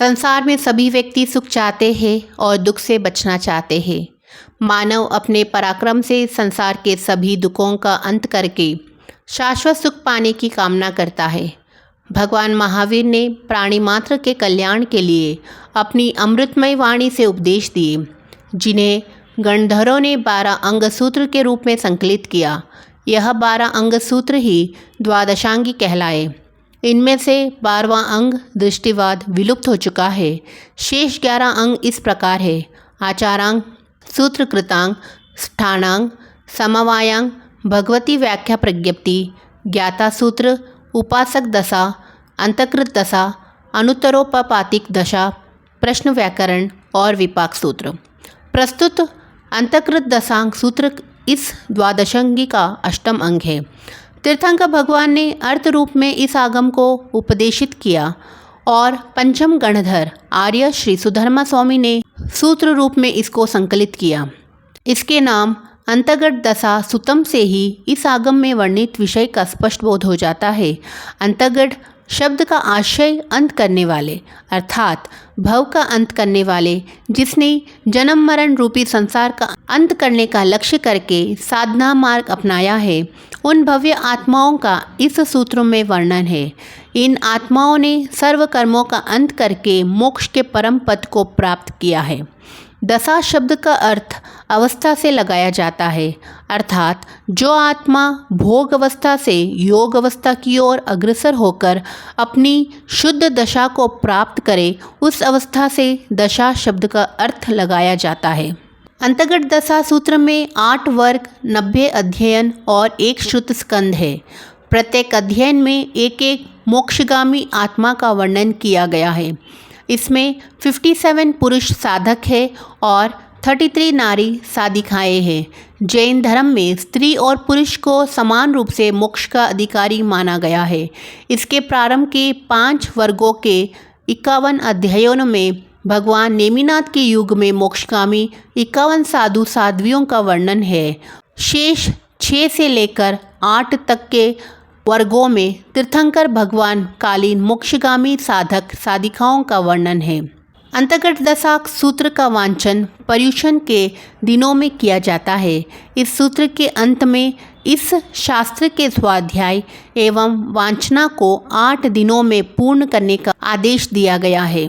संसार में सभी व्यक्ति सुख चाहते हैं और दुख से बचना चाहते हैं। मानव अपने पराक्रम से संसार के सभी दुखों का अंत करके शाश्वत सुख पाने की कामना करता है। भगवान महावीर ने प्राणी मात्र के कल्याण के लिए अपनी अमृतमय वाणी से उपदेश दिए, जिन्हें गणधरों ने 12 अंग सूत्र के रूप में संकलित किया। यह 12 अंग सूत्र ही द्वादशांगी कहलाए। इनमें से 12वां अंग दृष्टिवाद विलुप्त हो चुका है। शेष 11 अंग इस प्रकार है: आचारांग, सूत्रकृतांग, स्थानांग, समवायांग, भगवती व्याख्या प्रज्ञप्ति, ज्ञाता सूत्र, उपासक दशा, अंतकृत दशा, अनुत्तरोपपातिक दशा, प्रश्न व्याकरण और विपाक सूत्र। प्रस्तुत अंतकृत दशांग सूत्र इस द्वादशांगी का अष्टम अंग है। तीर्थंकर भगवान ने अर्थ रूप में इस आगम को उपदेशित किया और पंचम गणधर आर्य श्री सुधर्मा स्वामी ने सूत्र रूप में इसको संकलित किया। इसके नाम अंतर्गत दशा सुतम से ही इस आगम में वर्णित विषय का स्पष्ट बोध हो जाता है। अंतर्गत शब्द का आशय अंत करने वाले, अर्थात भव का अंत करने वाले, जिसने जन्म मरण रूपी संसार का अंत करने का लक्ष्य करके साधना मार्ग अपनाया है, उन भव्य आत्माओं का इस सूत्र में वर्णन है। इन आत्माओं ने सर्व कर्मों का अंत करके मोक्ष के परम पद को प्राप्त किया है। दशा शब्द का अर्थ अवस्था से लगाया जाता है, अर्थात जो आत्मा भोग अवस्था से योग अवस्था की ओर अग्रसर होकर अपनी शुद्ध दशा को प्राप्त करे, उस अवस्था से दशा शब्द का अर्थ लगाया जाता है। अंतर्गत दशा सूत्र में 8 वर्ग, 90 अध्ययन और 1 श्रुत स्कंद है। प्रत्येक अध्ययन में एक मोक्षगामी आत्मा का वर्णन किया गया है। इसमें 57 पुरुष साधक है और 33 नारी साधिकाएँ हैं। जैन धर्म में स्त्री और पुरुष को समान रूप से मोक्ष का अधिकारी माना गया है। इसके प्रारंभ के 5 वर्गों के 51 अध्यायों में भगवान नेमिनाथ के युग में मोक्षगामी 51 साधु साध्वियों का वर्णन है। शेष 6 से लेकर 8 तक के वर्गों में तीर्थंकर भगवान कालीन मोक्षगामी साधक साधिकाओं का वर्णन है। अंतर्गत दशा सूत्र का वांचन पर्युषण के दिनों में किया जाता है। इस सूत्र के अंत में इस शास्त्र के स्वाध्याय एवं वांचना को 8 दिनों में पूर्ण करने का आदेश दिया गया है।